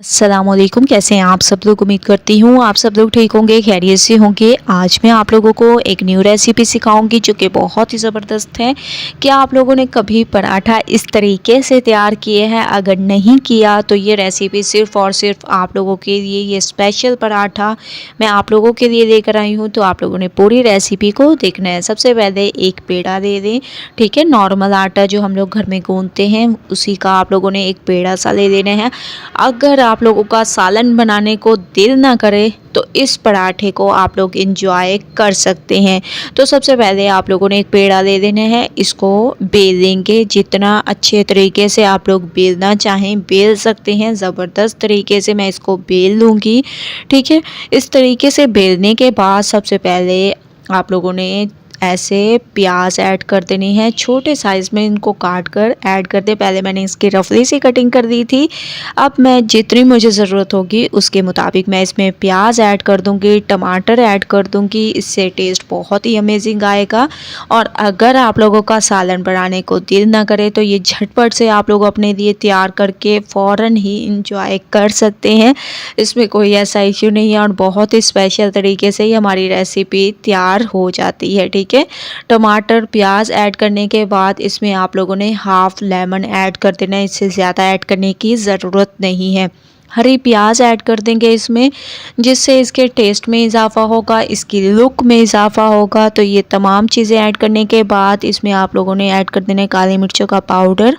अस्सलामुअलैकुम। कैसे हैं आप सब लोग। उम्मीद करती हूँ आप सब लोग ठीक होंगे, खैरियत से होंगे। आज मैं आप लोगों को एक न्यू रेसिपी सिखाऊंगी जो कि बहुत ही ज़बरदस्त है। क्या आप लोगों ने कभी पराठा इस तरीके से तैयार किए हैं? अगर नहीं किया तो ये रेसिपी सिर्फ़ और सिर्फ आप लोगों के लिए, ये स्पेशल पराठा मैं आप लोगों के लिए लेकर आई हूँ। तो आप लोगों ने पूरी रेसिपी को देखना है। सबसे पहले एक पेड़ा ले लें, ठीक है। नॉर्मल आटा जो हम लोग घर में गूंथते हैं उसी का आप लोगों ने एक पेड़ा सा ले लेना है। अगर आप लोगों का सालन बनाने को दिल ना करे तो इस पराठे को आप लोग इंजॉय कर सकते हैं। तो सबसे पहले आप लोगों ने एक पेड़ा ले लेना है, इसको बेल लेंगे। जितना अच्छे तरीके से आप लोग बेलना चाहें बेल सकते हैं। ज़बरदस्त तरीके से मैं इसको बेल लूँगी, ठीक है। इस तरीके से बेलने के बाद सबसे पहले आप लोगों ने ऐसे प्याज ऐड कर देनी है। छोटे साइज़ में इनको काट कर ऐड कर दे। पहले मैंने इसकी रफली सी कटिंग कर दी थी। अब मैं जितनी मुझे ज़रूरत होगी उसके मुताबिक मैं इसमें प्याज ऐड कर दूंगी, टमाटर ऐड कर दूंगी। इससे टेस्ट बहुत ही अमेजिंग आएगा। और अगर आप लोगों का सालन बनाने को दिल ना करे तो ये झटपट से आप लोग अपने लिए तैयार करके फ़ौरन ही इंजॉय कर सकते हैं। इसमें कोई ऐसा इश्यू नहीं है और बहुत ही स्पेशल तरीके से ही हमारी रेसिपी तैयार हो जाती है, ठीक है। टमाटर प्याज ऐड करने के बाद इसमें आप लोगों ने हाफ़ लेमन ऐड कर देना है। इससे ज़्यादा ऐड करने की ज़रूरत नहीं है। हरी प्याज ऐड कर देंगे इसमें, जिससे इसके टेस्ट में इजाफ़ा होगा, इसकी लुक में इजाफ़ा होगा। तो ये तमाम चीज़ें ऐड करने के बाद इसमें आप लोगों ने ऐड कर देना है काली मिर्चों का पाउडर,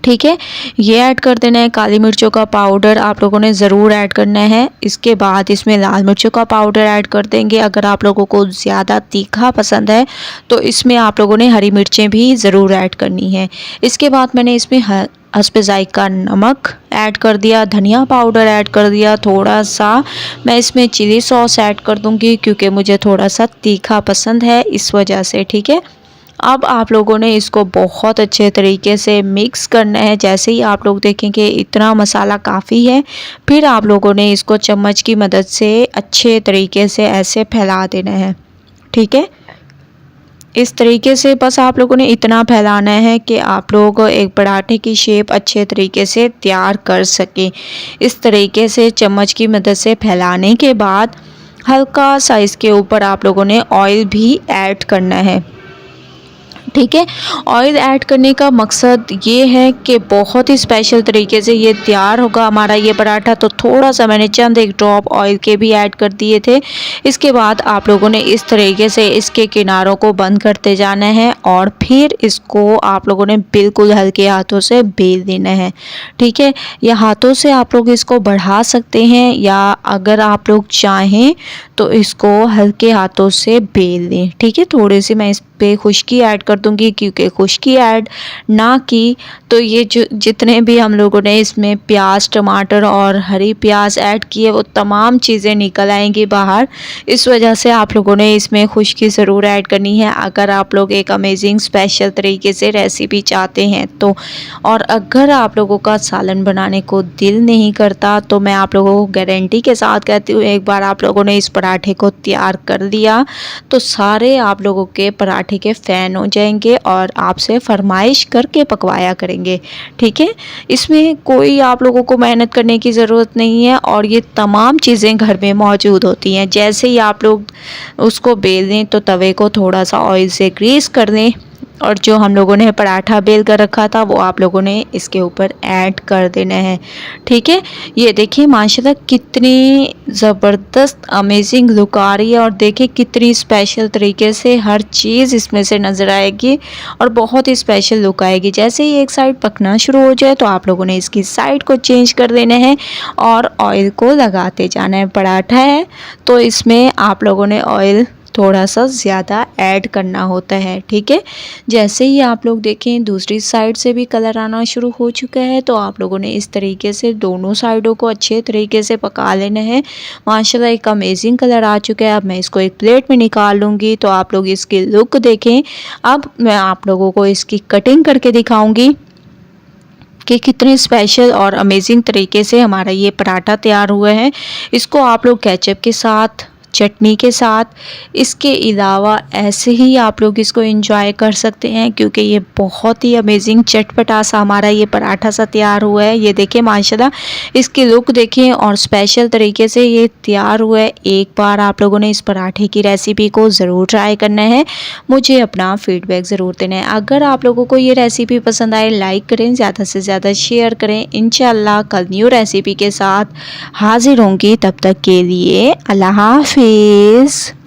ठीक है। ये ऐड कर देना है काली मिर्चों का पाउडर आप लोगों ने ज़रूर ऐड करना है। इसके बाद इसमें लाल मिर्चों का पाउडर ऐड कर देंगे। अगर आप लोगों को ज़्यादा तीखा पसंद है तो इसमें आप लोगों ने हरी मिर्चें भी ज़रूर ऐड करनी है। इसके बाद मैंने इसमें हस्बे ज़ायक़ा नमक ऐड कर दिया, धनिया पाउडर ऐड कर दिया, थोड़ा सा मैं इसमें चिली सॉस ऐड कर दूँगी क्योंकि मुझे थोड़ा सा तीखा पसंद है इस वजह से, ठीक है। अब आप लोगों ने इसको बहुत अच्छे तरीके से मिक्स करना है। जैसे ही आप लोग देखेंगे इतना मसाला काफ़ी है, फिर आप लोगों ने इसको चम्मच की मदद से अच्छे तरीके से ऐसे फैला देना है, ठीक है। इस तरीके से बस आप लोगों ने इतना फैलाना है कि आप लोग एक पराठे की शेप अच्छे तरीके से तैयार कर सकें। इस तरीके से चम्मच की मदद से फैलाने के बाद हल्का सा इसके ऊपर आप लोगों ने ऑयल भी ऐड करना है, ठीक है। ऑयल ऐड करने का मकसद ये है कि बहुत ही स्पेशल तरीके से ये तैयार होगा हमारा ये पराठा। तो थोड़ा सा मैंने चंद एक ड्रॉप ऑयल के भी ऐड कर दिए थे। इसके बाद आप लोगों ने इस तरीके से इसके किनारों को बंद करते जाना है और फिर इसको आप लोगों ने बिल्कुल हल्के हाथों से बेल देना है, ठीक है। या हाथों से आप लोग इसको बढ़ा सकते हैं या अगर आप लोग चाहें तो इसको हल्के हाथों से बेल दें, ठीक है। थोड़ी सी मैं इस पे खुश्की ऐड कर दूंगी क्योंकि खुश्की ऐड ना की तो ये जो जितने भी हम लोगों ने इसमें प्याज टमाटर और हरी प्याज ऐड किए वो तमाम चीज़ें निकल आएंगी बाहर। इस वजह से आप लोगों ने इसमें खुश्की ज़रूर ऐड करनी है अगर आप लोग एक अमेजिंग स्पेशल तरीके से रेसिपी चाहते हैं तो। और अगर आप लोगों का सालन बनाने को दिल नहीं करता तो मैं आप लोगों को गारंटी के साथ कहती हूँ, एक बार आप लोगों ने इस पराठे को तैयार कर लिया तो सारे आप लोगों के पराठे के फ़ैन हो जाएंगे और आपसे फरमाइश करके पकवाया करेंगे, ठीक है। इसमें कोई आप लोगों को मेहनत करने की ज़रूरत नहीं है और ये तमाम चीज़ें घर में मौजूद होती हैं। जैसे ही आप लोग उसको बेल दें तो तवे को थोड़ा सा ऑयल से ग्रीस कर दें और जो हम लोगों ने पराठा बेल कर रखा था वो आप लोगों ने इसके ऊपर ऐड कर देना है, ठीक है। ये देखिए माशाल्लाह कितनी ज़बरदस्त अमेजिंग लुक आ रही है और देखिए कितनी स्पेशल तरीके से हर चीज़ इसमें से नज़र आएगी और बहुत ही स्पेशल लुक आएगी। जैसे ही एक साइड पकना शुरू हो जाए तो आप लोगों ने इसकी साइड को चेंज कर देना है और ऑयल को लगाते जाना है। पराठा है तो इसमें आप लोगों ने ऑयल थोड़ा सा ज़्यादा ऐड करना होता है, ठीक है। जैसे ही आप लोग देखें दूसरी साइड से भी कलर आना शुरू हो चुका है तो आप लोगों ने इस तरीके से दोनों साइडों को अच्छे तरीके से पका लेना है। माशाल्लाह एक अमेजिंग कलर आ चुका है। अब मैं इसको एक प्लेट में निकाल लूँगी तो आप लोग इसकी लुक देखें। अब मैं आप लोगों को इसकी कटिंग करके दिखाऊँगी कि कितने स्पेशल और अमेजिंग तरीके से हमारा ये पराठा तैयार हुआ है। इसको आप लोग केचप के साथ चटनी के साथ। इसके अलावा ऐसे ही आप लोग इसको एंजॉय कर सकते हैं क्योंकि ये बहुत ही अमेजिंग चटपटा सा हमारा ये पराठा सा तैयार हुआ है। ये देखिए माशाल्लाह इसकी लुक देखें और स्पेशल तरीके से ये तैयार हुआ है। एक बार आप लोगों ने इस पराठे की रेसिपी को ज़रूर ट्राई करना है, मुझे अपना फीडबैक ज़रूर देना है। अगर आप लोगों को ये रेसिपी पसंद आए लाइक करें, ज़्यादा से ज़्यादा शेयर करें। इंशाल्लाह कल न्यू रेसिपी के साथ हाजिर होंगी, तब तक के लिए अल्लाह हाफिज़।